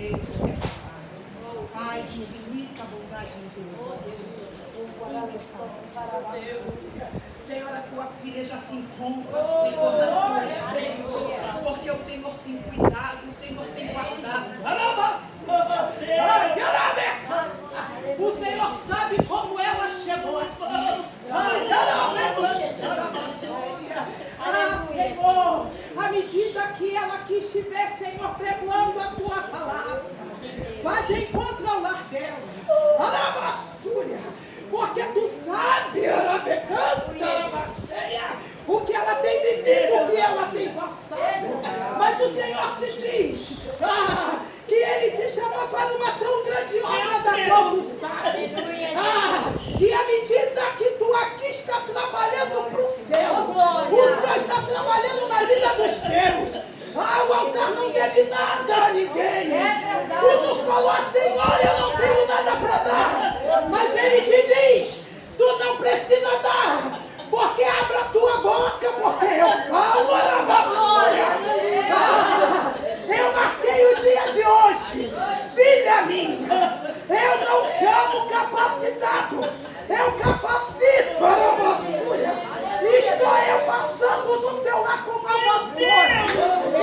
Deus é capaz. Pai de infinita bondade e misericórdia. Senhor, a tua filha já se encontra, Senhor, na tua Senhor, porque o Senhor tem cuidado, o Senhor tem guardado. O Senhor sabe como ela chegou aqui. Senhor, à medida que ela aqui estiver, Senhor, pregando a tua palavra, vá de encontro ao lar dela. Porque tu sabe, o que ela tem vivido, o que ela tem passado. Mas o Senhor te diz que Ele te chamou para uma tão grande obra da conquistada. E à medida que tu aqui está trabalhando para o céu, o Senhor está trabalhando na vida dos teus. O altar não deve nada a ninguém. Tu nos falou, Senhor, eu não tenho nada para dar. Mas Ele te diz, tu não precisa dar, porque abra a tua boca, porque eu falo eu marquei o dia de hoje. Filha minha, eu não chamo capacitado, eu capacito a basura. Estou eu passando do teu lar com uma vassoura.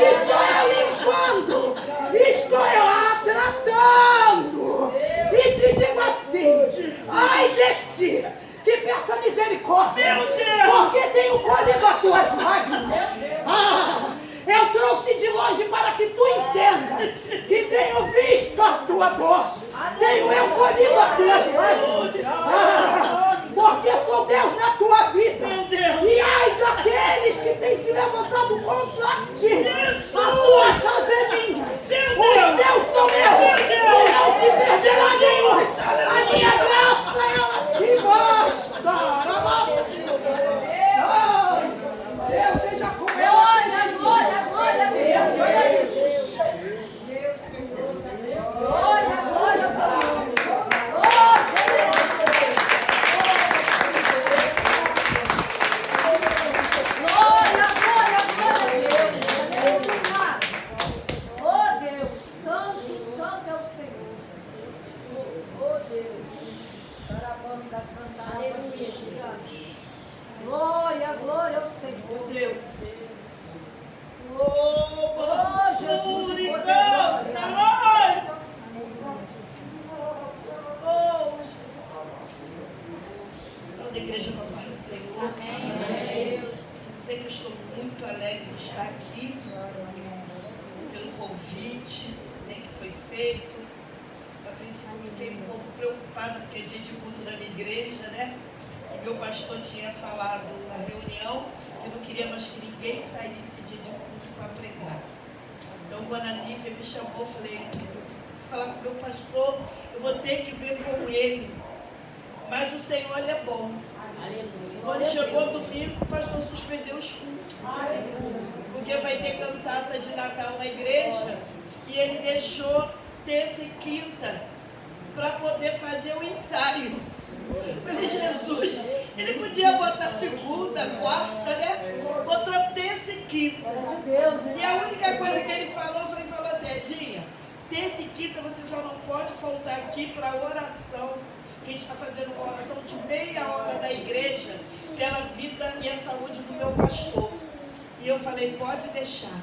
Estou eu limpando. Estou eu tratando. E te digo assim, ai de ti, que peça misericórdia. Meu Deus! Porque tenho colhido as tuas lágrimas. Eu trouxe de longe para que tu entenda que tenho visto a tua dor. Tenho eu colhido as tuas lágrimas. Porque sou Deus na tua vida. E ai daqueles que têm se levantado contra ti. A tua casa é minha. Os teus são meus. E não se perderá nenhum. A minha graça, ela te basta. Deus seja com ela. Glória a Deus. Glória ao Senhor. Deus. Jesus. Salve da igreja, papai do Senhor. Amém. Sei que eu estou muito alegre de estar aqui pelo convite que foi feito. A princípio fiquei um pouco preocupada porque é dia de culto da minha igreja, né? Meu pastor tinha falado na reunião que não queria mais que ninguém saísse dia de culto para pregar. Então, quando a Nívia me chamou, eu falei, eu vou falar com o meu pastor, eu vou ter que ver com ele. Mas o Senhor, Ele é bom. Aleluia. Quando chegou domingo, o pastor suspendeu os cultos. Aleluia. Porque vai ter cantata de Natal na igreja. E ele deixou terça e quinta para poder fazer o ensaio. Eu falei, Jesus, ele podia botar segunda, quarta, né? Botou terça e quinta. E a única coisa que ele falou foi assim, Edinha, terça e quinta você só não pode faltar aqui para oração. Que a gente está fazendo uma oração de meia hora na igreja pela vida e a saúde do meu pastor. E eu falei, pode deixar.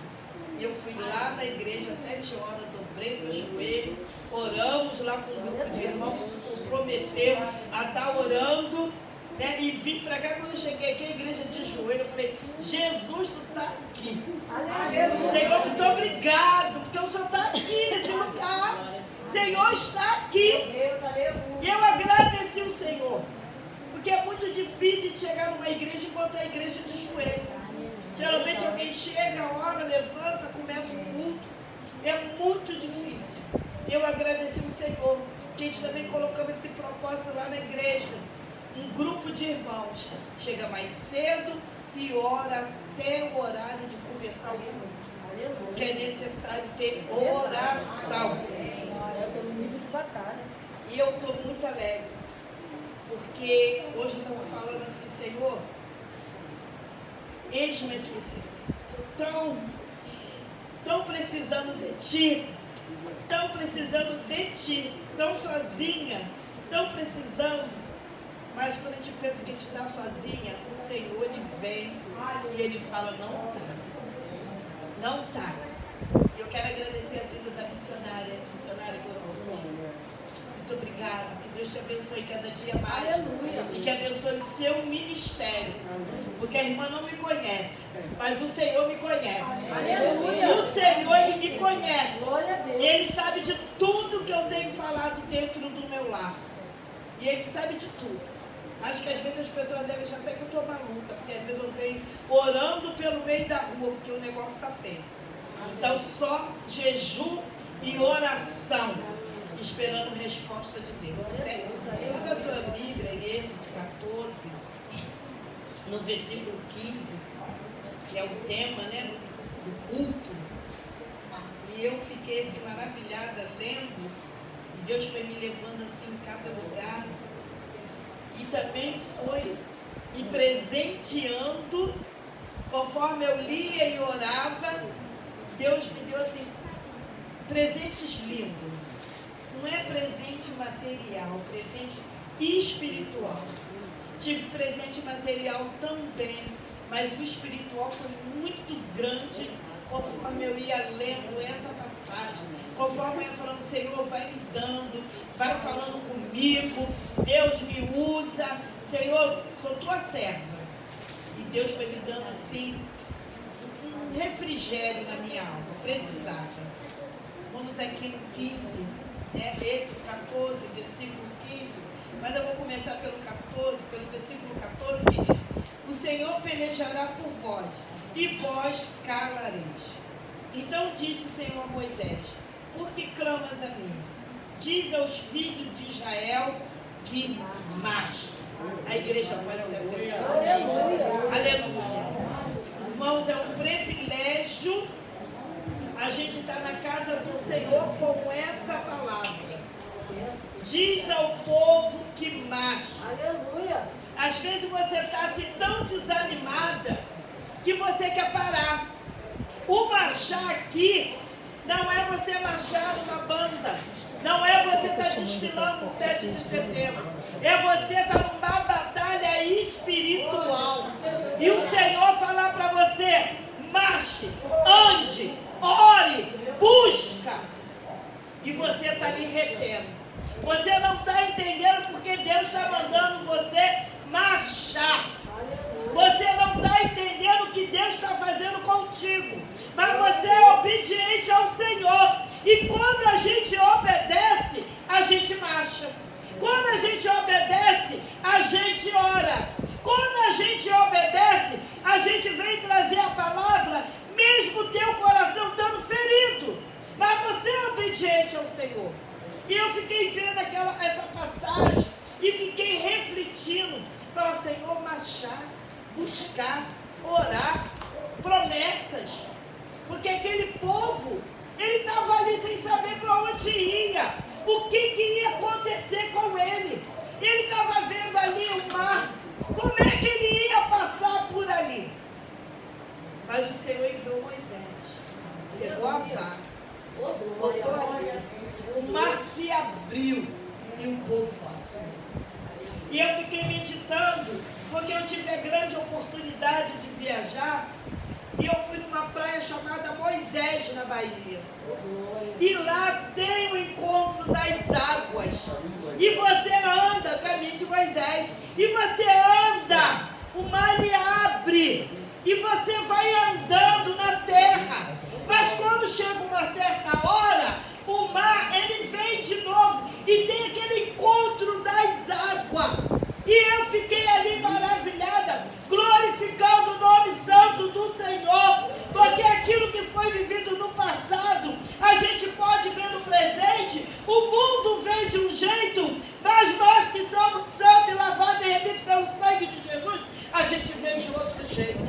E eu fui lá na igreja às 7 horas, dobrei meu joelho, oramos lá com um grupo de irmãos, se comprometeu a estar orando, né? E vim para cá. Quando eu cheguei aqui, a igreja de joelho, eu falei, Jesus, tu está aqui. Aleluia. Senhor, muito obrigado, porque o Senhor está aqui nesse lugar. Senhor está aqui. E eu agradeci o Senhor, porque é muito difícil de chegar numa igreja e encontrar a igreja de joelho. Geralmente alguém chega, ora, levanta, começa o culto. É muito difícil. Eu agradeci o Senhor, que a gente também colocamos esse propósito lá na igreja. Um grupo de irmãos chega mais cedo e ora até o horário de começar o culto. Que é necessário ter oração. Pelo nível de batalha. E eu estou muito alegre, porque hoje eu estava falando assim, Senhor, eis-me aqui, Senhor. Estou tão precisando de Ti. estão precisando de ti, estão sozinha, estão precisando. Mas quando a gente pensa que a gente está sozinha, o Senhor, Ele vem e Ele fala, não está. Não está. Eu quero agradecer a vida da missionária Cleoncinha. Muito obrigada. Que Deus te abençoe cada dia mais. Aleluia. E que abençoe o seu ministério. Porque a irmã não me conhece, mas o Senhor me conhece. Aleluia. O Senhor, Ele me conhece. Glória a Deus. E Ele sabe de tudo que eu tenho falado dentro do meu lar. E Ele sabe de tudo. Acho que às vezes as pessoas devem achar até que eu estou maluca, porque às vezes eu venho orando pelo meio da rua, porque o negócio está feio. Então só jejum e oração, esperando resposta de Deus. Abra a sua Bíblia, em Êxodo 14, no versículo 15, que é o tema, né, do culto. E eu fiquei assim maravilhada lendo, e Deus foi me levando assim em cada lugar. E também foi me presenteando, conforme eu lia e orava, Deus me deu assim, presentes lindos. Não é presente material, presente espiritual. Tive presente material também, mas o espiritual foi muito grande, conforme eu ia lendo essa passagem. Conforme eu ia falando, Senhor, vai me dando, vai falando comigo, Deus me usa, Senhor, sou tua serva. E Deus foi me dando assim, um refrigério na minha alma, precisava. Vamos aqui no 15, né? Esse 14, versículo 15, mas eu vou começar pelo 14, pelo versículo 14, que diz, o Senhor pelejará por vós, e vós calareis. Então disse o Senhor a Moisés, por que clamas a mim? Diz aos filhos de Israel que marche. A igreja pode ser acertada. Aleluia. Aleluia. Irmãos, é um privilégio a gente estar na casa do Senhor com essa palavra. Diz ao povo que marche. Aleluia. Às vezes você está assim tão desanimada que você quer parar. O marchar aqui não é você marchar numa banda. Não é você estar desfilando no 7 de setembro. É você estar numa batalha espiritual. E o Senhor falar para você, marche, ande, ore, busca. E você está ali retendo. Você não está entendendo porque Deus está mandando você marchar. Você não está entendendo o que Deus está fazendo contigo. Mas você é obediente ao Senhor. E quando a gente obedece, a gente marcha. Quando a gente obedece, a gente ora. Quando a gente obedece, a gente vem trazer a palavra, mesmo o teu coração estando ferido. Mas você é obediente ao Senhor. E eu fiquei vendo essa passagem e fiquei refletindo. Falar, Senhor, marchar, buscar, orar, promessas. Porque aquele povo, ele estava ali sem saber para onde ia, o que ia acontecer com ele. Ele estava vendo ali o mar, como é que ele ia passar por ali? Mas o Senhor enviou Moisés, pegou a vara, botou ali, o mar se abriu e o povo passou. E eu fiquei meditando, porque eu tive a grande oportunidade de viajar. E eu fui numa praia chamada Moisés, na Bahia. E lá tem o encontro das águas. E você anda, caminho de Moisés. E você anda, o mar lhe abre. E você vai andando na terra. Mas quando chega uma certa hora, o mar, ele vem de novo. E tem aquele encontro das águas. E eu fiquei ali maravilhada, glorificando o nome santo do Senhor, porque aquilo que foi vivido no passado, a gente pode ver no presente, o mundo vem de um jeito, mas nós que somos santos e lavados e remidos pelo sangue de Jesus, a gente vê de outro jeito.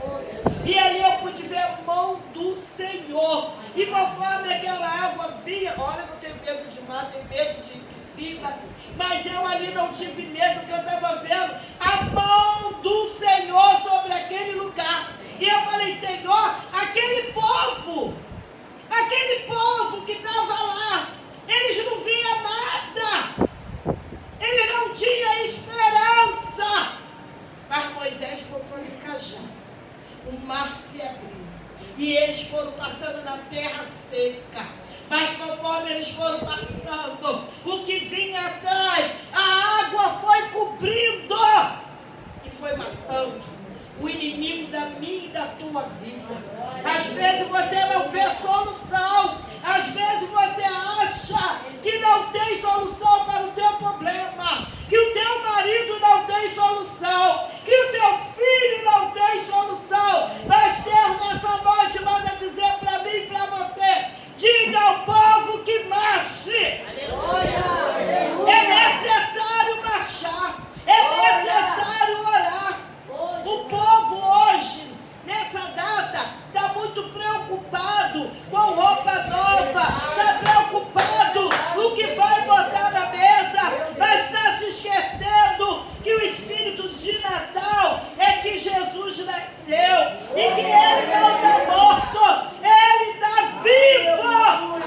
E ali eu pude ver a mão do Senhor, e conforme aquela água vinha, olha, eu não tenho medo de mar, tenho medo de piscina, mas eu ali não tive medo, porque eu estava vendo a mão do Senhor sobre aquele lugar. E eu falei, Senhor, aquele povo que estava lá, mar se abriu. E eles foram passando na terra seca. Mas conforme eles foram passando, o que vinha atrás, a água foi cobrindo e foi matando o inimigo da minha e da tua vida. Às vezes você não vê solução. Às vezes você acha que não tem solução para o teu problema, que o teu marido não tem solução, que o teu filho não tem solução. Mas Deus nessa noite manda dizer para mim e para você: diga ao povo que marche. Aleluia. É necessário marchar, é necessário orar. O povo hoje, nessa data, está muito preocupado com roupa nova, está preocupado no que vai botar na mesa, mas está se esquecendo que o espírito de Natal é que Jesus nasceu e que ele não está morto, ele está vivo.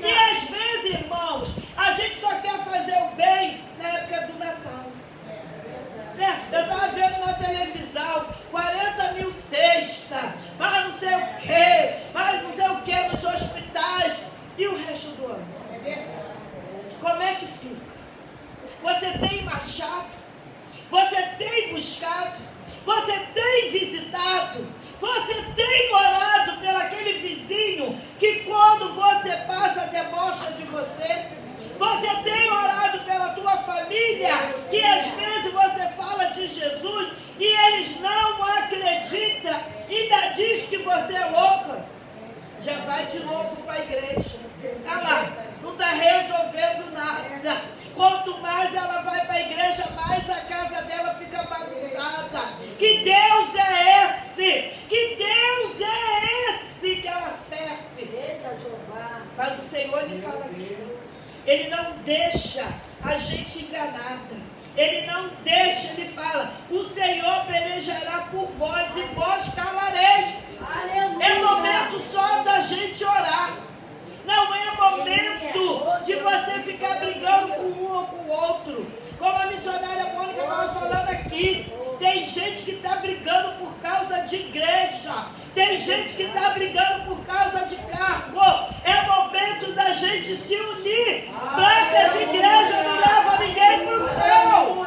E às vezes, irmãos, a gente só quer fazer o bem na época do Natal. Eu estava vendo na televisão 40 mil cestas, mas não sei o que nos hospitais. E o resto do ano? Como é que fica? Você tem marchado? Você tem buscado? Você tem visitado? Você tem orado pelo aquele vizinho que quando você passa debocha de você? Você tem orado pela tua família, que às vezes você fala de Jesus e eles não acreditam e ainda diz que você é louca? Já vai de novo para a igreja. Olha lá, não está resolvendo nada. Quanto mais ela vai para a igreja, mais a casa dela fica bagunçada. Que Deus é esse? Que Deus é esse que ela serve? Eita, Jeová. Mas o Senhor lhe fala aqui. Ele não deixa a gente enganada. Ele não deixa, ele fala: o Senhor pelejará por vós e vós calareis. Aleluia. É momento só da gente orar. Não é momento de você ficar brigando com um ou com o outro. Como a missionária Mônica estava falando aqui. Tem gente que está brigando por causa de igreja. Tem gente que está brigando por causa de cargo. É momento da gente se unir. Placa de igreja não leva ninguém para o céu.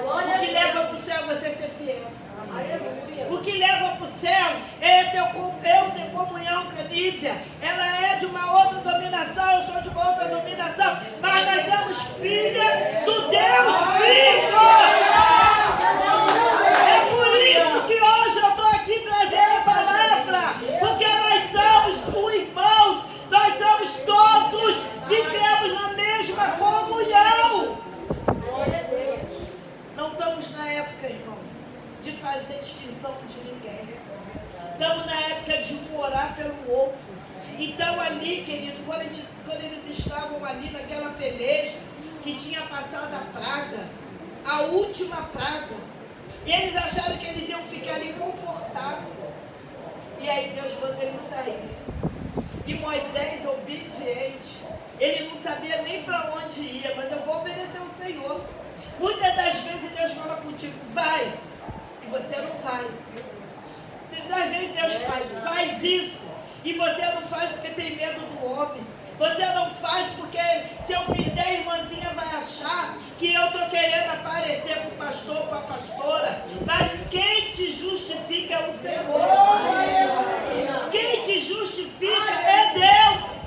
O que leva para o céu é você ser fiel. O que leva para o céu é eu ter comunhão com a Nívia. Ela é de uma outra dominação, eu sou de uma outra dominação. Mas nós somos filha do Deus vivo. É por isso que hoje eu estou aqui trazendo a palavra, porque nós somos irmãos, nós somos todos, vivemos na mesma comunhão. Não estamos na época, irmão, de fazer distinção de ninguém. Estamos na época de um orar pelo outro. Então ali, querido, quando eles estavam ali naquela peleja, que tinha passado a praga, a última praga, e eles acharam que eles iam ficar ali confortáveis. E aí Deus manda eles sair. E Moisés, obediente, ele não sabia nem para onde ia, mas eu vou obedecer ao Senhor. Muitas das vezes Deus fala contigo: vai, e você não vai. Muitas vezes Deus faz isso, e você não faz porque tem medo do homem. Você não faz porque se eu fizer, a irmãzinha vai achar que eu estou querendo aparecer para o pastor, para a pastora. Mas quem te justifica é o Senhor. Quem te justifica é Deus.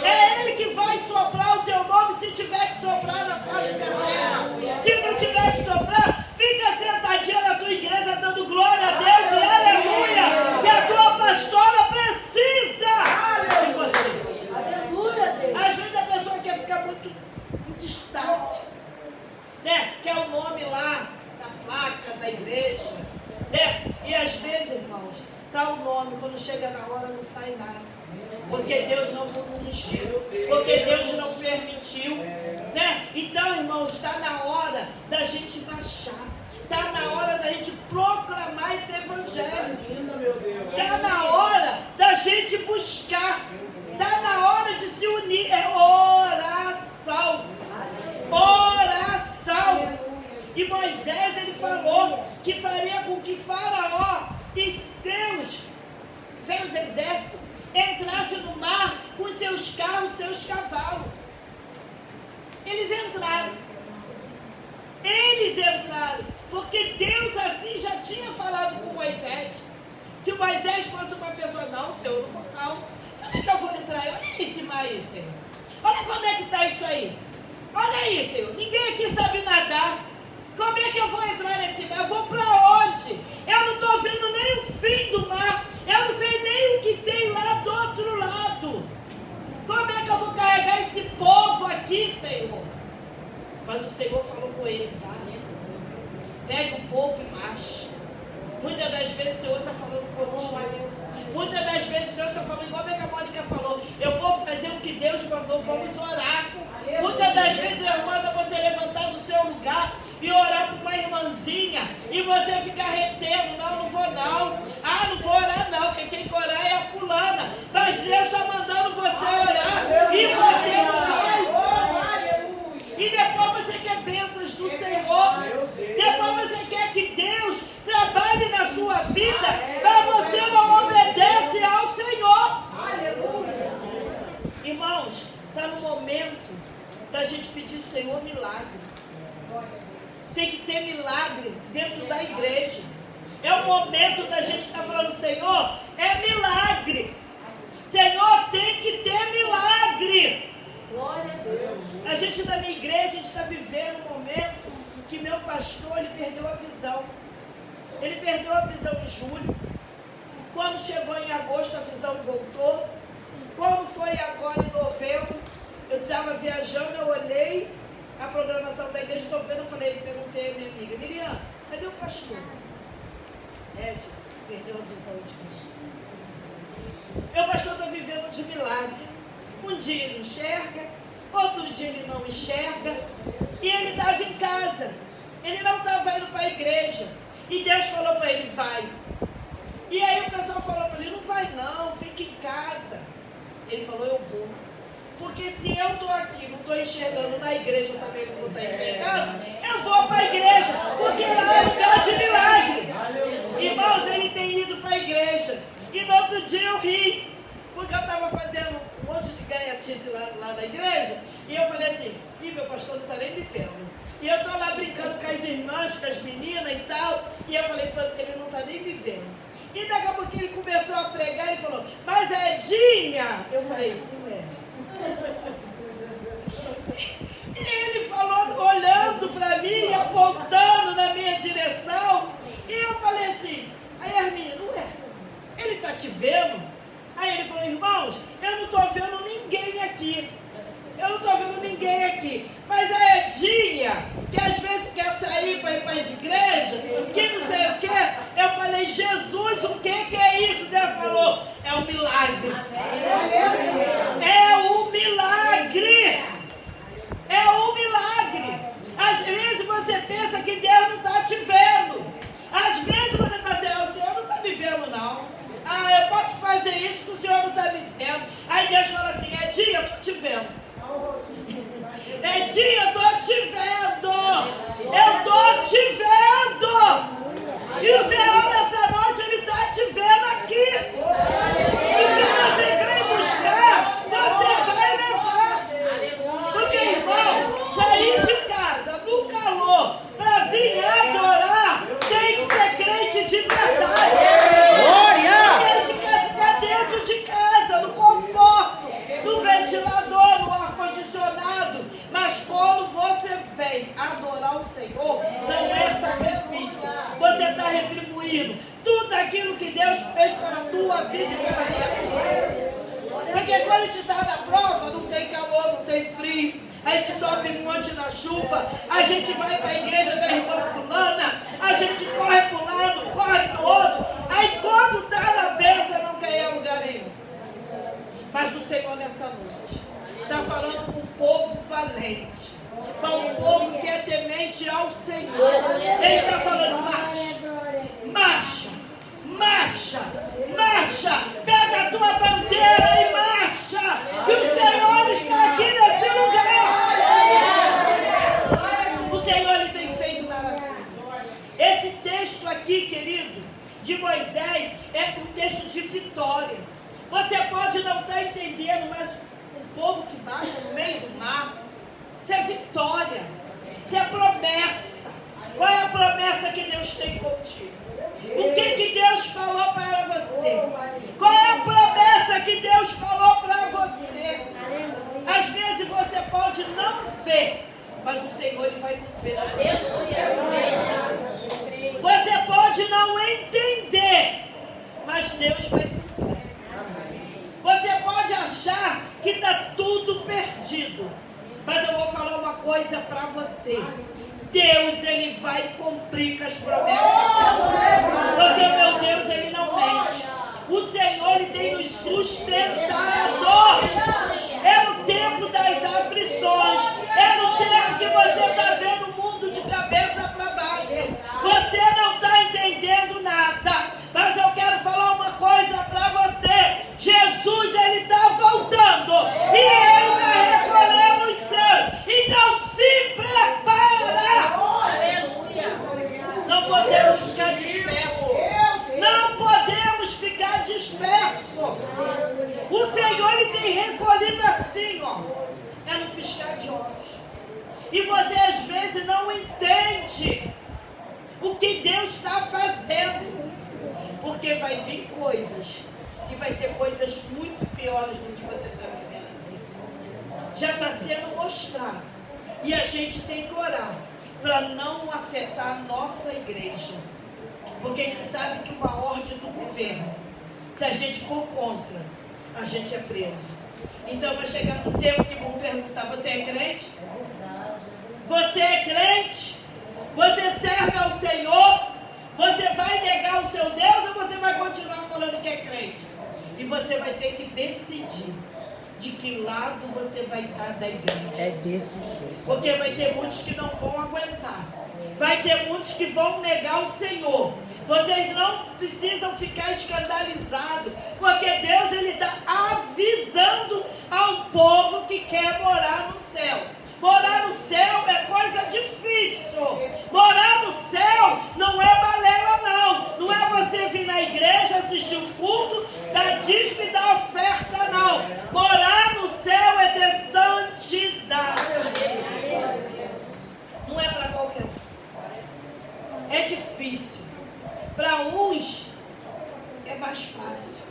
É Ele que vai soprar o teu nome se tiver que soprar na face da terra. Se não tiver que soprar, fica sentadinha na tua igreja dando glória a Deus e aleluia. E a tua pastora precisa de você. Às vezes a pessoa quer ficar muito distante, né? Quer o nome lá na placa da igreja, né? E às vezes, irmãos, está o nome, quando chega na hora não sai nada, porque Deus não ungiu, porque Deus não permitiu, né? Então, irmãos, está na hora da gente marchar. Está na hora da gente proclamar esse evangelho. Está na hora da gente buscar. Está na hora de se unir. É oração. Oração. E Moisés, ele falou que faria com entrasse no mar com seus carros, seus cavalos. Eles entraram. Eles entraram. Porque Deus assim já tinha falado com Moisés. Se o Moisés fosse uma pessoa, não, Senhor, não vou não. Como é que eu vou entrar? Olha esse mar aí, Senhor. Olha como é que está isso aí. Olha aí, Senhor. Ninguém aqui sabe nadar. Como é que eu vou entrar nesse mar? Eu vou para onde? Eu não estou vendo nem o fim do mar. Eu não sei nem o que tem lá do outro lado. Como é que eu vou carregar esse povo aqui, Senhor? Mas o Senhor falou com ele, vai. Pega o povo e marcha. Muitas das vezes o Senhor está falando conosco. Muitas das vezes Deus está falando, igual a Mônica falou, eu vou fazer o que Deus mandou, vamos orar. Muitas das vezes Deus manda você levantar do seu lugar e orar por uma irmãzinha e você ficar retendo, não vou não. Ah, não vou orar não, porque quem orar é a fulana. Mas Deus está mandando você orar e você não vai. E depois você quer bênçãos do Senhor. Depois você quer que Deus trabalhe na sua vida, mas você não obedece ao Senhor. Aleluia. Irmãos, está no momento da gente pedir ao Senhor milagre. Tem que ter milagre dentro da igreja. É o momento da gente estar falando, Senhor, é milagre. Senhor, tem que ter milagre. Glória a Deus. A gente da minha igreja, a gente está vivendo um momento que meu pastor, ele perdeu a visão. Ele perdeu a visão em julho. Quando chegou em agosto, a visão voltou. Quando foi agora em novembro, eu estava viajando, eu olhei a programação da igreja, estou vendo, perguntei a minha amiga, Miriam, cadê o pastor? Ed, perdeu a visão de mim. Meu pastor está vivendo de milagre. Um dia ele enxerga, outro dia ele não enxerga, e ele estava em casa. Ele não estava indo para a igreja. E Deus falou para ele, vai. E aí o pessoal falou para ele, não vai não, fica em casa. Ele falou, eu vou. Porque se eu estou aqui, não estou enxergando na igreja, eu também não vou estar enxergando, eu vou para a igreja, porque lá é lugar de milagre. Irmãos, ele tem ido para a igreja. E no outro dia eu ri, porque eu estava fazendo um monte de ganhatice lá na igreja, e eu falei assim, meu pastor não está nem me vendo. E eu estou lá brincando com as irmãs, com as meninas e tal, e eu falei para ele, ele não está nem me vendo. E daqui a pouco ele começou a pregar, ele falou, mas é Edinha? Eu falei, não é. E ele falou, olhando para mim, apontando na minha direção, e eu falei assim, aí Arminha, não é? Ele está te vendo? Aí ele falou, irmãos, eu não estou vendo ninguém aqui. Eu não estou vendo ninguém aqui. Mas a Edinha, que às vezes quer sair para ir para as igrejas, que não sei o quê, eu falei, Jesus, o que é isso? Deus falou, é um milagre. É um milagre. É um milagre. Às vezes você pensa que Deus não está te vendo. Às vezes você está dizendo, o Senhor não está me vendo não. Ah, eu posso fazer isso que o Senhor não está me vendo. Aí Deus fala assim, Edinha, eu estou te vendo. Edinha, eu estou te vendo. Eu estou te vendo. E o Senhor nessa noite, Ele está te vendo aqui. O que você vem buscar, você vai levar. Porque, irmão, sair de casa no calor para vir adorar, tem que ser crente de verdade. Crente quer ficar dentro de casa, no conforto, no ventilador, no ar-condicionado. Mas quando você vem adorar o Senhor, não é sacrifício. Você está retribuindo tudo aquilo que Deus fez para a tua vida e para a minha vida. Porque quando a gente está na prova, não tem calor, não tem frio. A gente sobe um monte na chuva, a gente vai para a igreja da irmã fulana, a gente corre para um lado, corre para o outro. Aí quando está na bênção, não quer ir a lugar nenhum. Mas o Senhor nessa noite está falando com um povo valente, para um povo que é temente ao Senhor. Ele está falando, marcha, marcha, marcha, pega a tua bandeira e marcha, que o Senhor está aqui nesse lugar. O Senhor, Ele tem feito maravilha. Esse texto aqui, querido, de Moisés, é um texto de vitória. Você pode não estar entendendo, mas um povo que baixa no meio do mar, isso é vitória, isso é promessa. Qual é a promessa que Deus tem contigo? O que Deus falou para você? Qual é a promessa que Deus falou para você? Às vezes você pode não ver, mas o Senhor ele vai cumprir. Você pode não entender, mas Deus vai cumprir. Você pode achar que está tudo perdido, mas eu vou falar uma coisa para você. Deus, ele vai cumprir com as promessas. Porque o meu Deus, ele não mente. O Senhor, ele tem nos sustentado. É no tempo das aflições. É no tempo que você está vendo o mundo de cabeça para baixo. Você não está entendendo nada. Mas eu quero falar uma coisa para você. Jesus, ele está voltando. E ele está recolhendo os céus. Então, se prepara. Não podemos ficar dispersos. Não podemos ficar dispersos. O Senhor, ele tem recolhido assim, ó. É no piscar de olhos. E você às vezes não entende o que Deus está fazendo. Porque vai vir coisas. E vai ser coisas muito piores do que você está vivendo. Já está sendo mostrado. E a gente tem que orar para não afetar a nossa igreja. Porque a gente sabe que uma ordem do governo, se a gente for contra, a gente é preso. Então vai chegar no tempo que vão perguntar, você é crente? Você é crente? Você serve ao Senhor? Você vai negar o seu Deus ou você vai continuar falando que é crente? E você vai ter que decidir de que lado você vai estar da igreja. É desse jeito. Porque vai ter muitos que não vão aguentar. Vai ter muitos que vão negar o Senhor. Vocês não precisam ficar escandalizados. Porque Deus, ele está avisando ao povo que quer morar no céu. Morar no céu é coisa difícil. Morar no céu não é balela, não. Não é você vir na igreja, assistir um culto, dar dízimo e dar oferta, não. Morar no céu é ter santidade. Não é para qualquer um. É difícil. Para uns é mais fácil.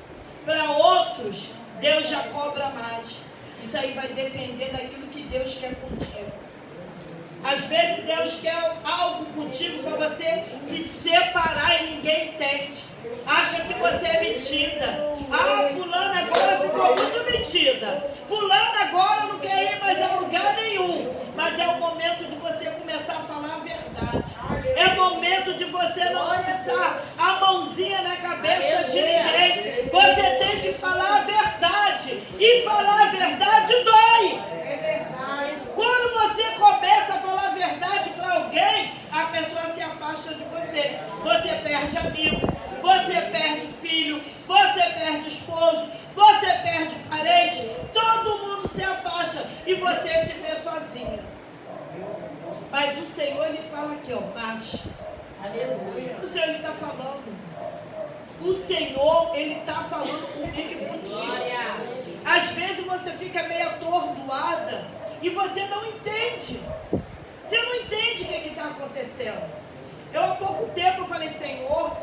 Para outros, Deus já cobra mais. Isso aí vai depender daquilo que Deus quer contigo. Às vezes Deus quer algo contigo para você se separar e ninguém entende. Acha que você é metida. Ah, fulana agora ficou muito metida. Fulana agora não quer ir mais a lugar nenhum. Mas é o momento de você começar a falar a verdade. É momento de você não lançar a mãozinha na cabeça de ninguém. Você tem que falar a verdade. E falar a verdade dói. Quando você começa a falar a verdade para alguém, a pessoa se afasta de você. Você perde amigo, você perde filho, você perde esposo, você perde parente. Todo mundo se afasta e você se vê sozinha. Mas o Senhor, ele fala aqui, ó, marcha. Aleluia. O Senhor, ele está falando. O Senhor, ele está falando comigo e contigo. Às vezes você fica meio atordoada e você não entende. Você não entende o que está acontecendo. Eu há pouco tempo eu falei, Senhor,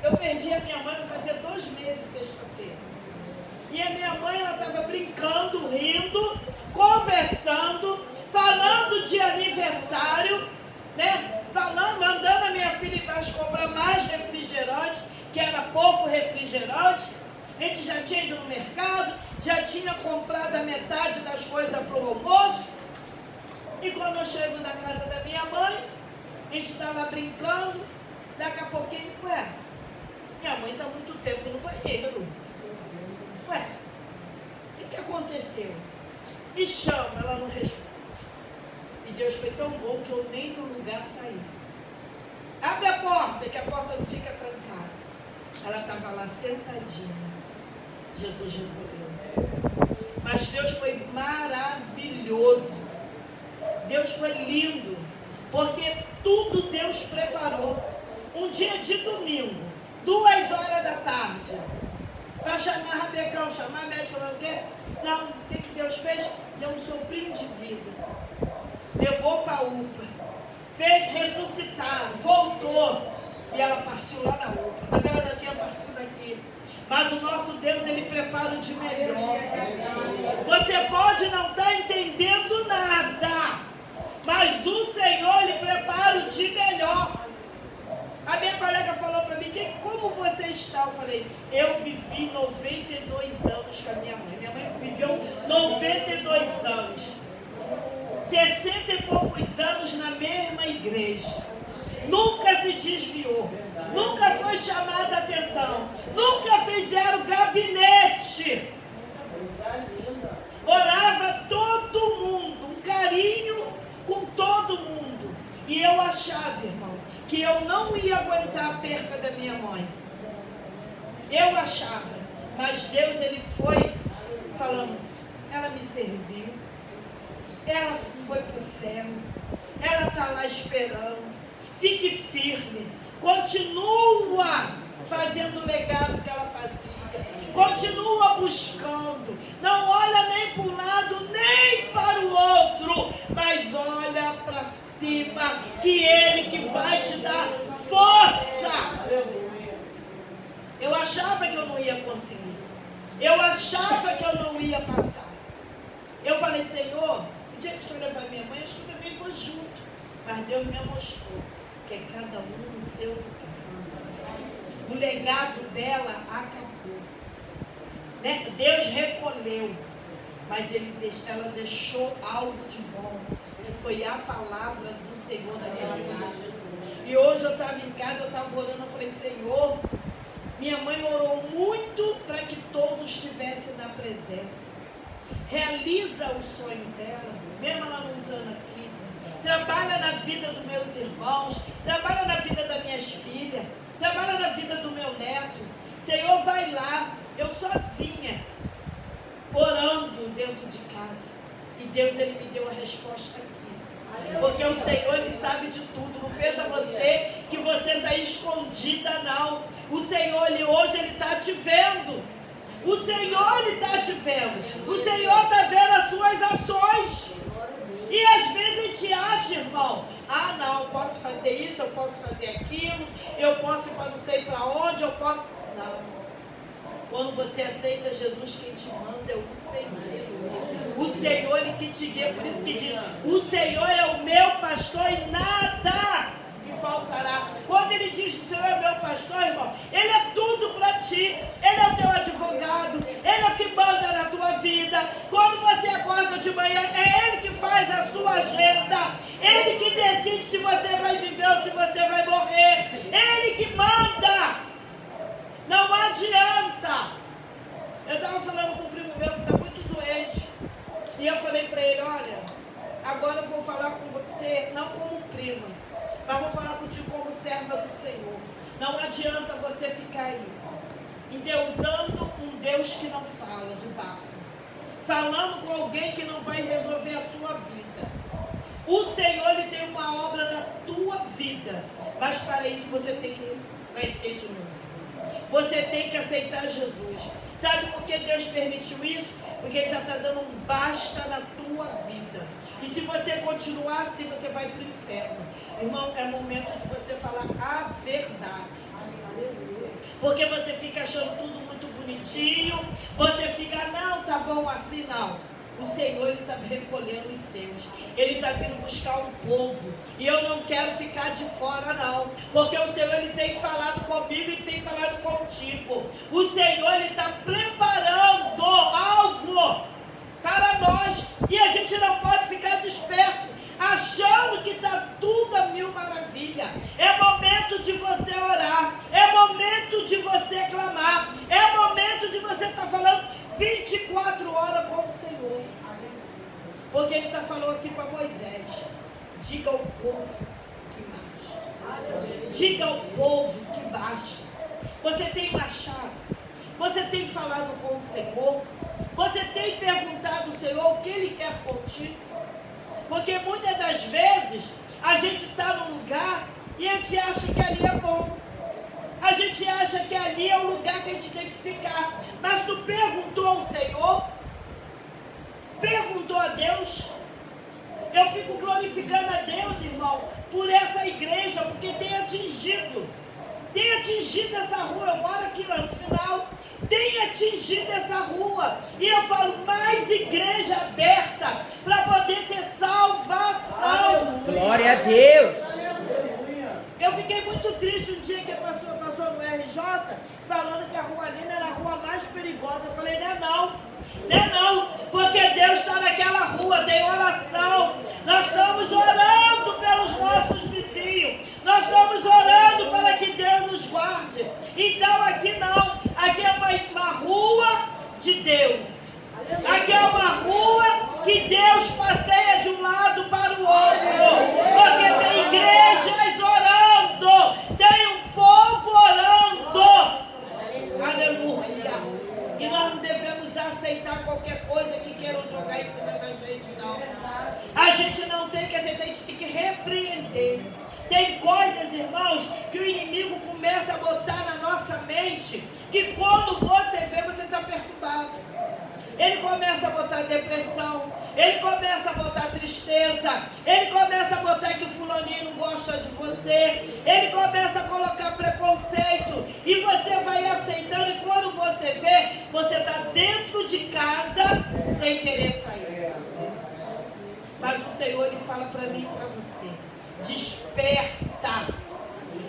eu perdi a minha mãe, vai fazer 2 meses sexta-feira. E a minha mãe, ela estava brincando, rindo, conversando, falando de aniversário, né? Falando, mandando a minha filha embaixo comprar mais refrigerante, que era pouco refrigerante. A gente já tinha ido no mercado, já tinha comprado a metade das coisas para o almoço. E quando eu chego na casa da minha mãe, a gente estava brincando, daqui a pouquinho, ué, minha mãe está muito tempo no banheiro. Ué, o que aconteceu? Me chama, ela não responde. E Deus foi tão bom que eu nem do lugar saí. Abre a porta, que a porta não fica trancada. Ela estava lá sentadinha. Jesus recolheu. Mas Deus foi maravilhoso. Deus foi lindo. Porque tudo Deus preparou. Um dia de domingo, 2 horas da tarde. Para chamar Rabecão, chamar médico, falar o quê? Não, o que Deus fez? Deu um soprinho de vida. Levou para a UPA. Fez ressuscitar, voltou. E ela partiu lá na UPA. Mas ela já tinha partido aqui. Mas o nosso Deus, Ele prepara o de melhor. Você pode não estar entendendo nada. Mas o Senhor, Ele prepara o de melhor. A minha colega falou para mim, como você está? Eu falei, eu vivi 92 anos com a minha mãe. Minha mãe viveu 92 anos. 60 e poucos anos na mesma igreja. Nunca se desviou. Nunca foi chamada a atenção. Nunca fizeram gabinete. Orava todo mundo. Um carinho com todo mundo. E eu achava, irmão, que eu não ia aguentar a perca da minha mãe. Eu achava. Mas Deus, Ele foi falando, ela me serviu. Ela foi para o céu. Ela está lá esperando. Fique firme. Continua fazendo o legado que ela fazia. Continua buscando. Não olha nem para um lado, nem para o outro. Mas olha para cima, que Ele que vai te dar força. Eu achava que eu não ia conseguir. Eu achava que eu não ia passar. Eu falei, Senhor, o dia que o Senhor levar minha mãe, acho que eu também vou junto. Mas Deus me mostrou que é cada um no seu lugar. O legado dela acabou. Né? Deus recolheu, mas ela deixou algo de bom, que foi a palavra do Senhor naquela casa. E hoje eu estava em casa, eu estava orando, eu falei, Senhor, minha mãe orou muito para que todos estivessem na presença. Realiza o sonho dela, mesmo ela não estando aqui. Trabalha na vida dos meus irmãos, trabalha na vida das minhas filhas, trabalha na vida do meu neto. Senhor, vai lá, eu sozinha, orando dentro de casa. E Deus, Ele me deu a resposta aqui. Porque o Senhor, Ele sabe de tudo. Não pensa você que você está escondida, não. O Senhor, hoje, Ele está te vendo. O Senhor, Ele está te vendo. O Senhor está vendo as suas ações. E às vezes a gente acha, irmão, não, eu posso fazer isso, eu posso fazer aquilo, eu posso ir para não sei para onde, eu posso... Não. Quando você aceita Jesus, quem te manda é o Senhor. O Senhor, Ele que te guia, por isso que diz, o Senhor é o meu pastor e nada me faltará. Quando Ele diz que o Senhor é meu pastor, irmão, Ele é tudo para ti. Ele é o teu advogado, Ele é o que manda na tua vida. Quando você acorda de manhã, é Ele que faz a sua agenda. Ele que decide se você vai viver ou se você vai morrer. Ele que manda. Não adianta. Eu estava falando com um primo meu que está muito doente. E eu falei para ele, olha, agora eu vou falar com você, não como prima, mas vou falar contigo como serva do Senhor. Não adianta você ficar aí, endeusando um Deus que não fala de barro. Falando com alguém que não vai resolver a sua vida. O Senhor, Ele tem uma obra na tua vida. Mas para isso você tem que nascer de novo. Você tem que aceitar Jesus. Sabe por que Deus permitiu isso? Porque Ele já está dando um basta na tua vida. E se você continuar assim, você vai para o inferno. Irmão, é momento de você falar a verdade. Porque você fica achando tudo muito bonitinho. Você fica, não, tá bom assim, não. O Senhor, Ele está recolhendo os seus. Ele está vindo buscar um povo. E eu não quero ficar de fora, não. Porque o Senhor, Ele tem falado comigo e tem falado contigo. O Senhor, Ele está preparando algo para nós. E a gente não pode ficar disperso, achando que está tudo a mil maravilha. É momento de você orar. É momento de você clamar. É momento de você estar falando 24 horas com o Senhor. Porque Ele está falando aqui para Moisés. Diga ao povo que marche. Diga ao povo que marche. Você tem marchado. Você tem falado com o Senhor. Você tem perguntado ao Senhor o que Ele quer contigo. Porque muitas das vezes a gente está num lugar e a gente acha que ali é bom. A gente acha que ali é o lugar que a gente tem que ficar. Mas tu perguntou ao Senhor? Perguntou a Deus? Eu fico glorificando a Deus, irmão, por essa igreja, porque tem atingido essa rua. Eu moro aqui lá no final, tem atingido essa rua, e eu falo, mais igreja aberta, para poder ter salvação. Glória a Deus. Eu fiquei muito triste um dia que a pastora passou no RJ, falando que a rua ali era a rua mais perigosa. Eu falei, não é não, porque Deus está naquela rua, tem oração. Nós estamos orando pelos nossos vizinhos, nós estamos orando para que Deus nos guarde. Então aqui não, aqui é uma rua de Deus. Aqui é uma rua que Deus passeia de um lado para o outro, porque tem igrejas orando, tem um povo orando. Aleluia. E nós não devemos aceitar qualquer coisa que queiram jogar em cima da gente, não. A gente não tem que aceitar, a gente tem que repreender. Tem coisas, irmãos, que o inimigo começa a botar na nossa mente, que quando você vê, você está perturbado. Ele começa a botar depressão, ele começa a botar tristeza, ele começa a botar que o fulaninho não gosta de você, ele começa a colocar preconceito, e você vai aceitando, e quando você vê, você está dentro de casa sem querer sair. Mas o Senhor, Ele fala para mim e para você, desperta.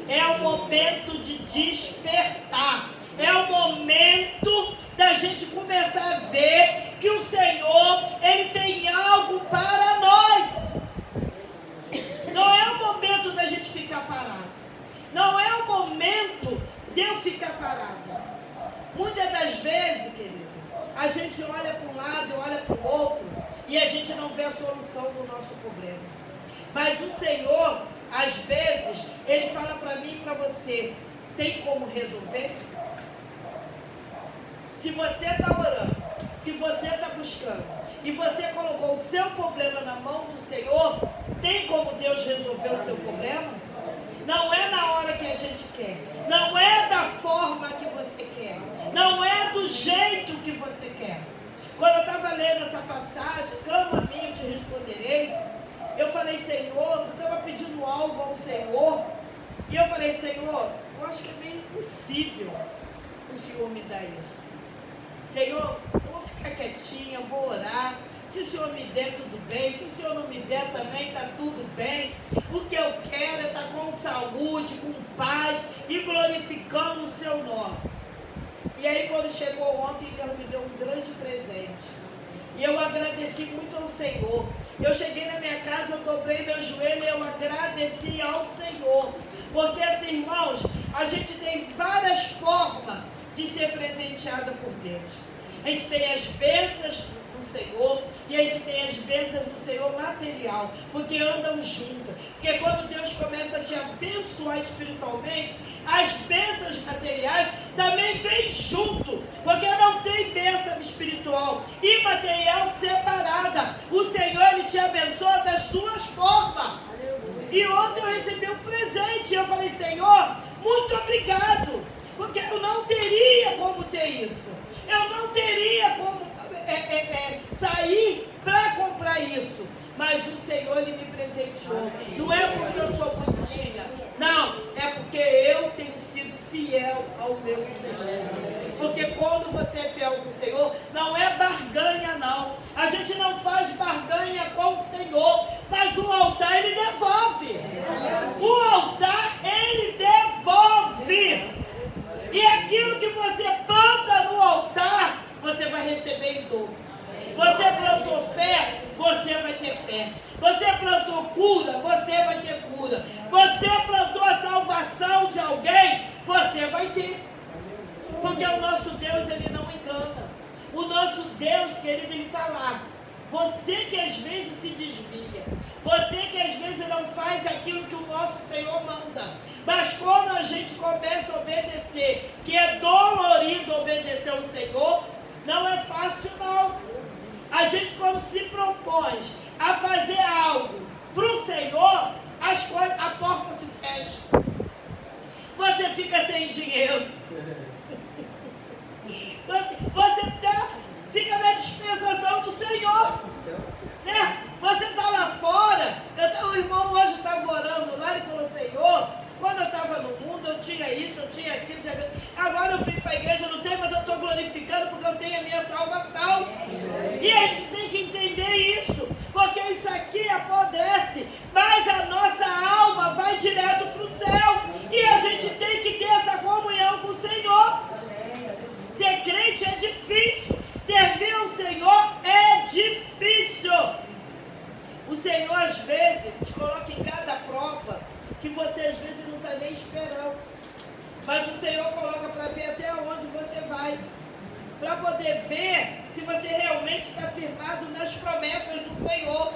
É o momento de despertar. É o momento da gente começar a ver que o Senhor, Ele tem algo para nós. Não é o momento da gente ficar parado. Não é o momento de eu ficar parado. Muitas das vezes, querido, a gente olha para um lado e olha para o outro e a gente não vê a solução do nosso problema. Mas o Senhor, às vezes, Ele fala para mim e para você, tem como resolver? Se você está orando, se você está buscando, e você colocou o seu problema na mão do Senhor, tem como Deus resolver o teu problema? Não é na hora que a gente quer, não é da forma que você quer, não é do jeito que você quer. Quando eu estava lendo essa passagem, clama a mim, eu te responderei, eu falei, Senhor, eu estava pedindo algo ao Senhor, e eu falei, Senhor, eu acho que é meio impossível o Senhor me dar isso. Senhor, eu vou ficar quietinha, vou orar. Se o Senhor me der, tudo bem. Se o Senhor não me der também, está tudo bem. O que eu quero é estar com saúde, com paz e glorificando o seu nome. E aí, quando chegou ontem, Deus me deu um grande presente. E eu agradeci muito ao Senhor. Eu cheguei na minha casa, eu dobrei meu joelho e eu agradeci ao Senhor. Porque assim, irmãos, a gente tem várias formas de ser presenteada por Deus. A gente tem as bênçãos do Senhor e a gente tem as bênçãos do Senhor material, porque andam juntas. Porque quando Deus começa a te abençoar espiritualmente, as bênçãos materiais também vêm junto, porque não tem bênção espiritual e material separada. O Senhor, Ele te abençoa das duas formas. E ontem eu recebi um presente e eu falei, Senhor, muito obrigado, porque eu não teria como ter isso. Eu não teria como sair para comprar isso. Mas o Senhor, Ele me presenteou. Não é porque eu sou bonitinha. Não, é porque eu tenho sido fiel ao meu Senhor. Porque quando você é fiel com o Senhor, não é barganha não. A gente não faz barganha com o Senhor. Mas o altar, Ele devolve. O altar, Ele devolve. E aquilo que você planta no altar, você vai receber em dobro. Você plantou fé, você vai ter fé. Você plantou cura, você vai ter cura. Você plantou a salvação de alguém, você vai ter. Porque o nosso Deus, Ele não engana. O nosso Deus, querido, Ele está lá. Você que às vezes se desvia. Você que às vezes não faz aquilo que o nosso Senhor manda. Mas quando a gente começa a obedecer, que é dolorido obedecer ao Senhor, não é fácil não. A gente quando se propõe a fazer algo para o Senhor, a porta se fecha. Você fica sem dinheiro. dinheiro. Você fica na dispensação do Senhor. Né? Você está lá fora. O irmão hoje estava orando lá e falou: Senhor, quando eu estava no mundo eu tinha isso, eu tinha aquilo, agora eu vim para a igreja, eu não tenho, mas eu estou glorificando porque eu tenho a minha salvação. E a gente tem que entender isso, porque isso aqui apodrece, mas a nossa alma vai direto para o céu. E a gente tem que ter essa comunhão com o Senhor. Ser crente é difícil, servir ao Senhor é difícil. O Senhor às vezes te coloca em cada prova que você às vezes não está nem esperando, mas o Senhor coloca para ver até onde você vai, para poder ver se você realmente está firmado nas promessas do Senhor.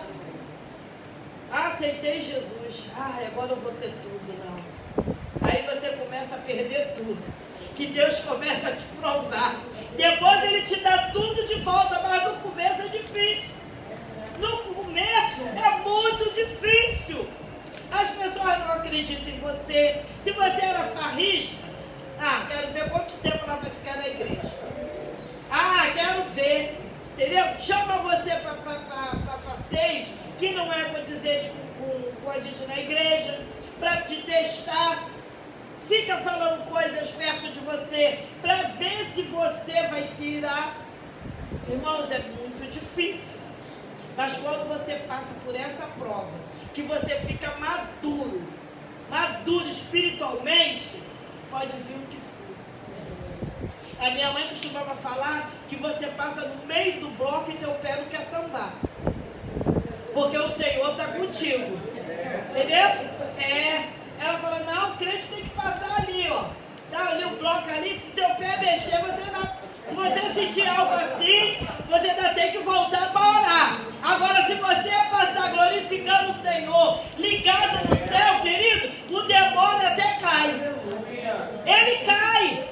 Ah, aceitei Jesus, agora eu vou ter tudo. Não. Aí você começa a perder tudo, que Deus começa a te provar. Depois Ele te dá tudo de volta, mas no começo é difícil. No começo é muito difícil. As pessoas não acreditam em você. Se você era farrista, quero ver quanto tempo ela vai ficar na igreja. Quero ver, entendeu? Chama você para passeios, que não é para dizer com a gente na igreja, para te testar. Fica falando coisas perto de você, para ver se você vai se irar. Irmãos, é muito difícil. Mas quando você passa por essa prova, que você fica maduro espiritualmente, pode vir o que for. A minha mãe costumava falar que você passa no meio do bloco e teu pé não quer sambar, porque o Senhor está contigo. Entendeu? Ela fala: não, o crente tem que passar ali, ó. Tá ali o bloco ali, se teu pé mexer, você não. Se você sentir algo assim, você ainda tem que voltar para orar. Agora, se você passar glorificando o Senhor, ligado no céu, querido, o demônio até cai. Ele cai.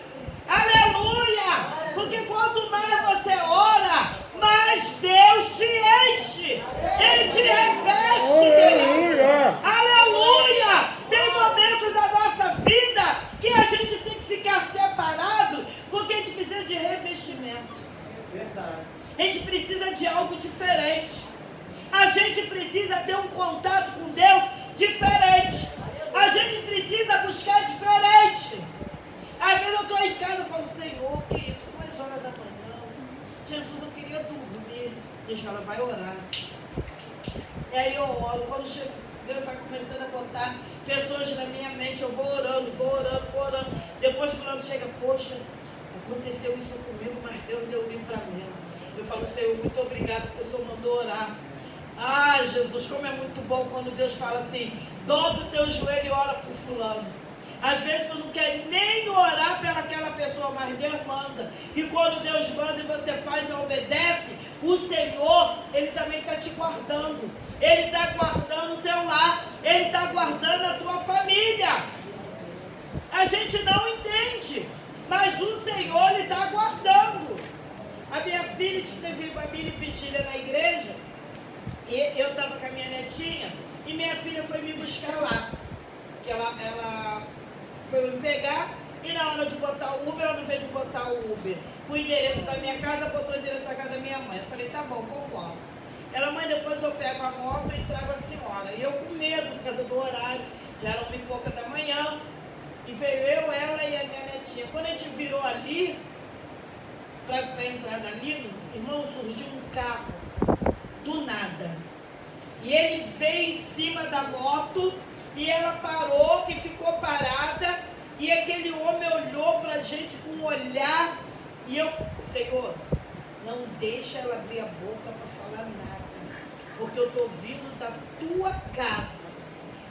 Aleluia! Porque quanto mais você ora, mais Deus te enche. Ele te reveste, querido. Aleluia! Tem momentos da nossa vida que a gente tem que ficar separado, porque a gente precisa de revestimento. Verdade. A gente precisa de algo diferente. A gente precisa ter um contato com Deus diferente. A gente precisa buscar diferente. Às vezes eu estou em casa e falo: Senhor, que isso? 2 horas da manhã. Jesus, eu queria dormir. Deus fala: vai orar. E aí eu oro. Quando chego, Deus vai começando a botar pessoas na minha mente. Eu vou orando. Depois fulano chega: poxa, aconteceu isso comigo, mas Deus deu livramento. Eu falo: Senhor, muito obrigado porque o Senhor mandou orar. Jesus, como é muito bom quando Deus fala assim: dobra o seu joelho e ora por fulano. Às vezes tu não quer nem orar pelaquela pessoa, mas Deus manda. E quando Deus manda e você faz e obedece, o Senhor, Ele também está te guardando. Ele está guardando o teu lar. Ele está guardando a tua família. A gente não entende, mas o Senhor, Ele está guardando. A minha filha teve uma mini vigília na igreja, e eu estava com a minha netinha, e minha filha foi me buscar lá. Que ela foi me pegar, e na hora de botar o Uber, ela não veio de botar o Uber o endereço da minha casa, botou o endereço da casa da minha mãe. Eu falei: tá bom, vamos. Ela: mãe, depois eu pego a moto e trago a senhora. E eu com medo, por causa do horário, já era 1h pouca da manhã, e veio eu, ela e a minha netinha. Quando a gente virou ali, para entrar ali, irmão, surgiu um carro, do nada. E ele veio em cima da moto, e ela parou e ficou parada, e aquele homem olhou para a gente com um olhar, e eu: Senhor, não deixa ela abrir a boca para falar nada, porque eu estou vindo da tua casa.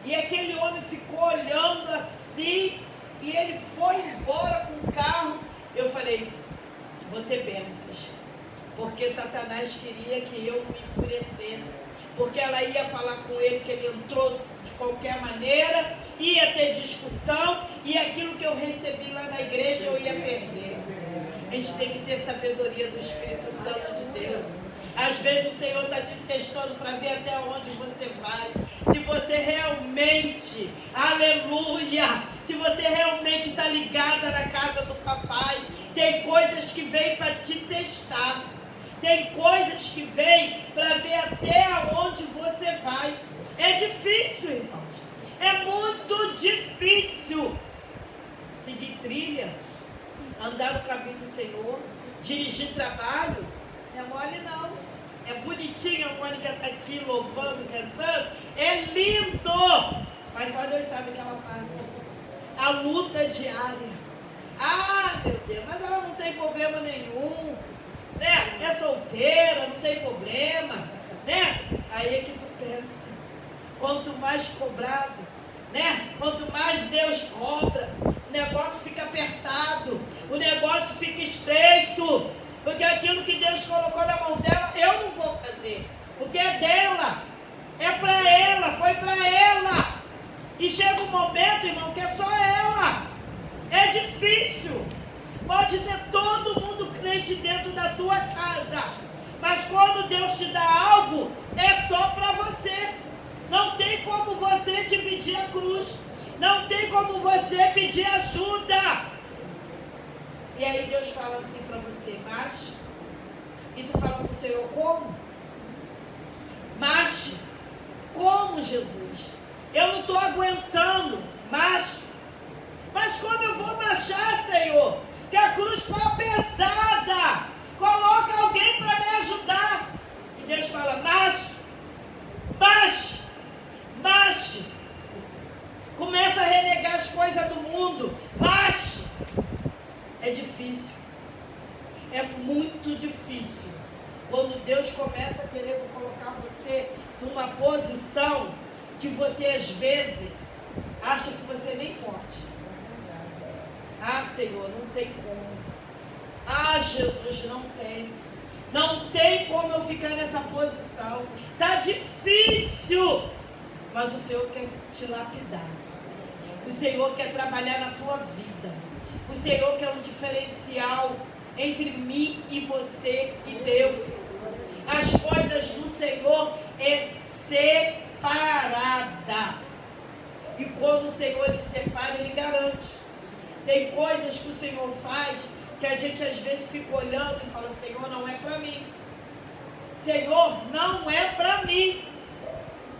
E aquele homem ficou olhando assim, e ele foi embora com o carro. Eu falei: vou ter bênçãos, porque Satanás queria que eu me enfurecesse, porque ela ia falar com ele que ele entrou de qualquer maneira, ia ter discussão, e aquilo que eu recebi lá na igreja eu ia perder. A gente tem que ter sabedoria do Espírito Santo de Deus. Às vezes o Senhor está te testando para ver até onde você vai. Se você realmente, aleluia, se você realmente está ligada na casa do papai. Tem coisas que vêm para te testar. Tem coisas que vêm para ver até onde você vai. É difícil, irmãos. É muito difícil seguir trilha, andar no caminho do Senhor, dirigir trabalho. Não é mole não. É bonitinho, a Mônica está aqui louvando, cantando. É lindo. Mas só Deus sabe o que ela passa. A luta diária. Ah, meu Deus, mas ela não tem problema nenhum. Né? É solteira, não tem problema. Né? Aí é que tu pensa. Quanto mais cobrado, né? Quanto mais Deus cobra, o negócio fica apertado, o negócio fica estreito. Porque aquilo que Deus colocou na mão dela, eu não vou fazer. Porque é dela. É para ela, foi para ela. E chega um momento, irmão, que é só ela. É difícil. Pode ter todo mundo crente dentro da tua casa. Mas quando Deus te dá algo, é só para você. Não tem como você dividir a cruz. Não tem como você pedir ajuda. E aí Deus fala assim para você, marche. E tu fala para o Senhor, como? Marche. Como, Jesus? Eu não estou aguentando. Marche. Mas como eu vou marchar, Senhor? Que a cruz está pesada. Coloca alguém para me ajudar. E Deus fala, marche. Marche. Marche. Começa a renegar as coisas do mundo. Marche. É difícil. É muito difícil. Quando Deus começa a querer colocar você numa posição que você às vezes acha que você nem pode. Ah, Senhor, não tem como. Ah, Jesus, não tem. Não tem como eu ficar nessa posição. Está difícil. Mas o Senhor quer te lapidar. O Senhor quer trabalhar na tua vida. O Senhor quer um diferencial entre mim e você e Deus. As coisas do Senhor é separada. E quando o Senhor ele separa, ele garante. Tem coisas que o Senhor faz que a gente às vezes fica olhando e fala, Senhor, não é para mim. Senhor, não é para mim.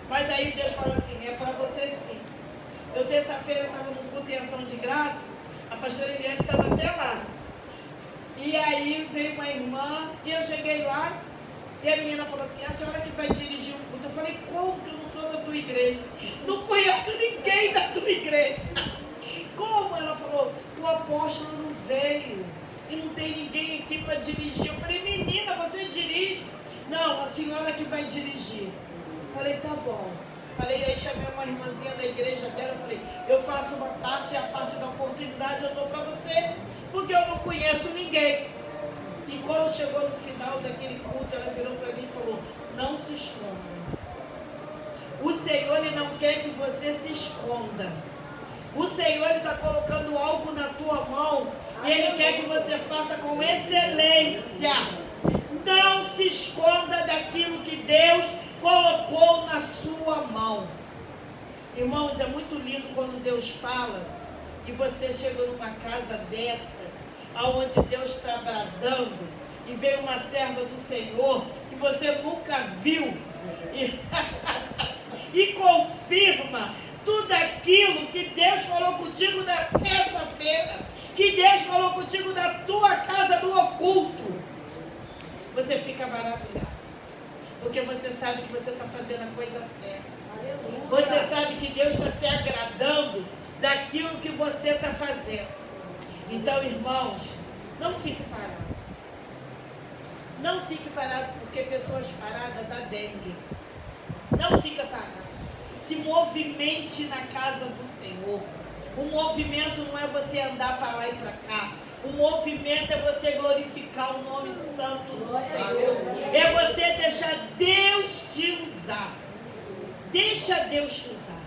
Mas aí Deus fala assim, é para você sim. Eu terça-feira estava num culto em ação de graça, a pastora Eliane estava até lá. E aí veio uma irmã, e eu cheguei lá, e a menina falou assim, a senhora que vai dirigir o culto. Eu falei, como que eu não sou da tua igreja? Não conheço ninguém da tua igreja. Como? Ela falou, o apóstolo não veio, e não tem ninguém aqui para dirigir. Eu falei, menina, você dirige? Não, a senhora que vai dirigir. Eu falei, tá bom. Falei, aí chamei uma irmãzinha da igreja dela, falei, eu faço uma parte e a parte da oportunidade eu dou para você, porque eu não conheço ninguém. E quando chegou no final daquele culto, ela virou para mim e falou, não se esconda. O Senhor, ele não quer que você se esconda. O Senhor, ele está colocando algo na tua mão e ele quer que você faça com excelência. Não se esconda daquilo que Deus colocou na sua mão. Irmãos, é muito lindo quando Deus fala e você chega numa casa dessa, aonde Deus está bradando e vem uma serva do Senhor que você nunca viu e confirma tudo aquilo que Deus falou contigo na terça-feira, que Deus falou contigo na tua casa do oculto. Você fica maravilhado. Porque você sabe que você está fazendo a coisa certa. Você sabe que Deus está se agradando daquilo que você está fazendo. Então, irmãos, não fique parado. Não fique parado, porque pessoas paradas dá dengue. Não fica parado. Se movimente na casa do Senhor. O movimento não é você andar para lá e para cá. O movimento é você glorificar o nome santo do Senhor. É você deixar Deus te usar. Deixa Deus te usar.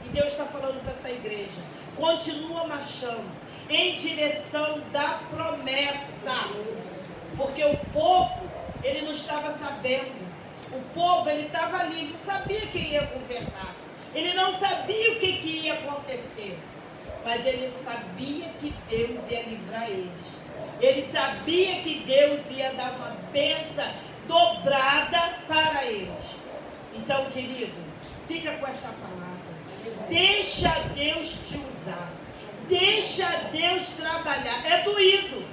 E Deus está falando para essa igreja. Continua marchando em direção da promessa. Porque o povo, ele não estava sabendo. O povo, ele estava ali, não sabia quem ia governar. Ele não sabia o que ia acontecer. mas ele sabia que Deus ia livrar eles. Ele sabia que Deus ia dar uma bênção dobrada para eles. Então, querido, fica com essa palavra. Deixa Deus te usar. Deixa Deus trabalhar. É doído.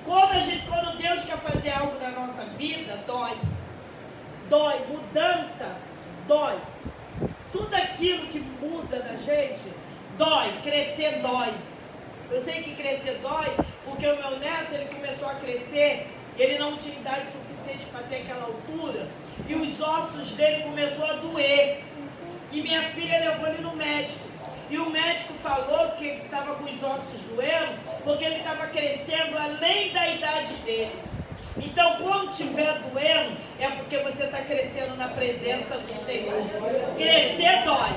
Quando Deus quer fazer algo na nossa vida, dói. Dói. Mudança, dói. Tudo aquilo que muda na gente, dói. Crescer, dói. Eu sei que crescer dói, porque o meu neto, ele começou a crescer, ele não tinha idade suficiente para ter aquela altura, e os ossos dele começou a doer. E minha filha levou ele no médico. E o médico falou que ele estava com os ossos doendo, porque ele estava crescendo além da idade dele. Então, quando estiver doendo, é porque você está crescendo na presença do Senhor. Crescer dói.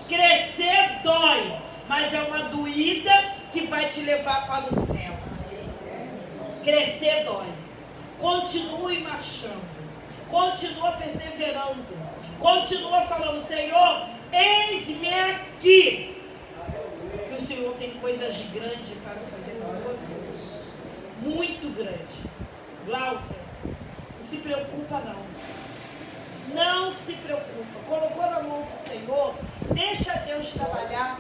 Crescer dói. Mas é uma doída que vai te levar para o céu. Crescer dói. Continue marchando. Continua perseverando. Continua falando, Senhor, eis-me aqui. E o Senhor tem coisas grandes para fazer na tua vida. Muito grande. Gláucia, não se preocupa não. Não se preocupa. Colocou na mão do Senhor, deixa Deus trabalhar.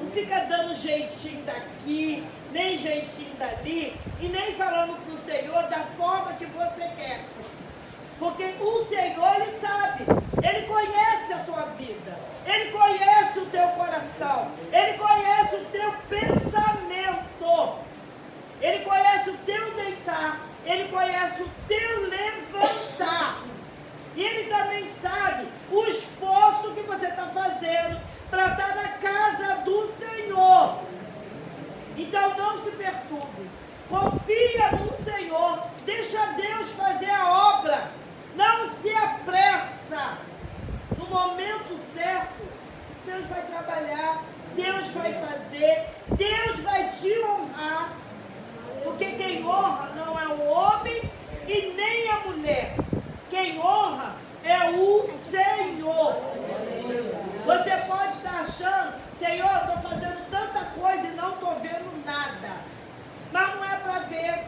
Não fica dando jeitinho daqui, nem jeitinho dali, e nem falando com o Senhor da forma que você quer. Porque o Senhor, Ele sabe, Ele conhece a tua vida, Ele conhece o teu coração, Ele conhece o teu pensamento, Ele conhece o teu deitar, Ele conhece o teu levantar. E Ele também sabe o esforço que você está fazendo para estar na casa do Senhor. Então não se perturbe. Confia no Senhor. Deixa Deus fazer a obra. Não se apressa. No momento certo, Deus vai trabalhar. Deus vai fazer. Deus vai te honrar. Porque quem honra não é o homem e nem a mulher. Quem honra é o Senhor. Você pode estar achando, Senhor, eu estou fazendo tanta coisa e não estou vendo nada. Mas não é para ver.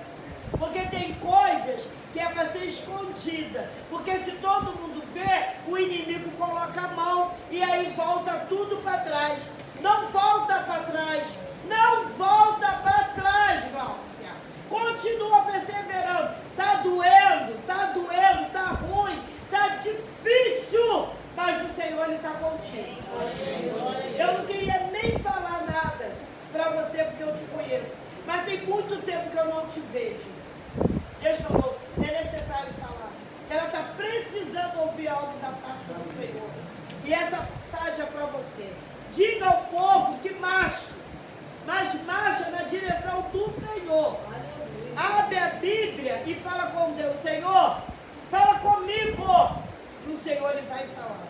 Porque tem coisas que é para ser escondida. Porque se todo mundo vê, o inimigo coloca a mão e aí volta tudo para trás. Não volta para trás. Não volta para trás, Gláucia. Continua perseverando. Está doendo, está ruim, está difícil. Mas o Senhor, Ele está contigo. Eu não queria nem falar nada para você, porque eu te conheço. Mas tem muito tempo que eu não te vejo. Deus falou, é necessário falar. Ela está precisando ouvir algo da parte do Senhor. E essa mensagem é para você. Diga ao povo que marche, mas marcha na direção do Senhor. Abre a Bíblia e fala com Deus, Senhor, fala comigo. E o Senhor, Ele vai falar.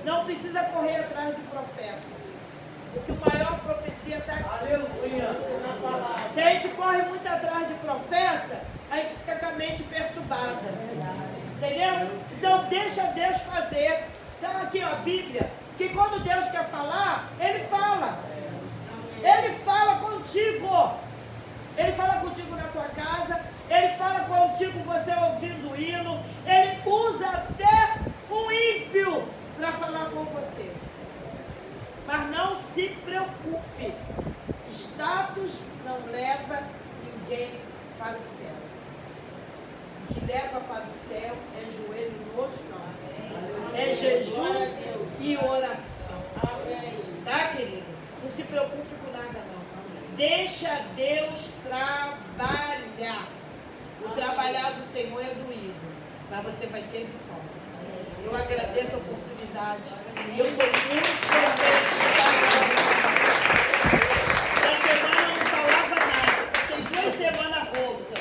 Não precisa correr atrás de profeta. Porque a maior profecia está aqui. Aleluia. Se a gente corre muito atrás de profeta, a gente fica com a mente perturbada. Entendeu? Então deixa Deus fazer. Está aqui ó, a Bíblia. Que quando Deus quer falar, Ele fala. Ele fala contigo. Ele fala contigo na tua casa. Ele fala contigo você ouvindo o hino. Ele usa até um ímpio para falar com você. Mas não se preocupe. Status não leva ninguém para o céu. O que leva para o céu é joelho no chão. É jejum e oração. Tá, querida? Não se preocupe com nada, não. Deixa Deus trabalhar. O trabalhar do Senhor é doído, mas você vai ter vitória. Eu agradeço a oportunidade. Eu estou muito feliz. Na semana eu não falava nada. Passei 2 semanas rouca.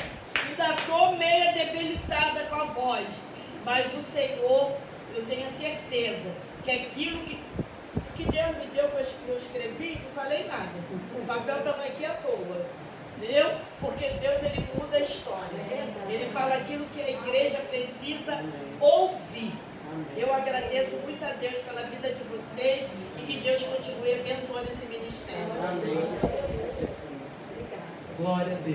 Ainda estou meio debilitada com a voz. Mas o Senhor, eu tenho a certeza que aquilo que Deus me deu para eu escrevi, não falei nada. O papel estava aqui à toa. Entendeu? Porque Deus, Ele muda a história. Ele fala aquilo que a igreja precisa ouvir. Eu agradeço muito a Deus pela vida de vocês e que Deus continue abençoando esse ministério. Glória a Deus.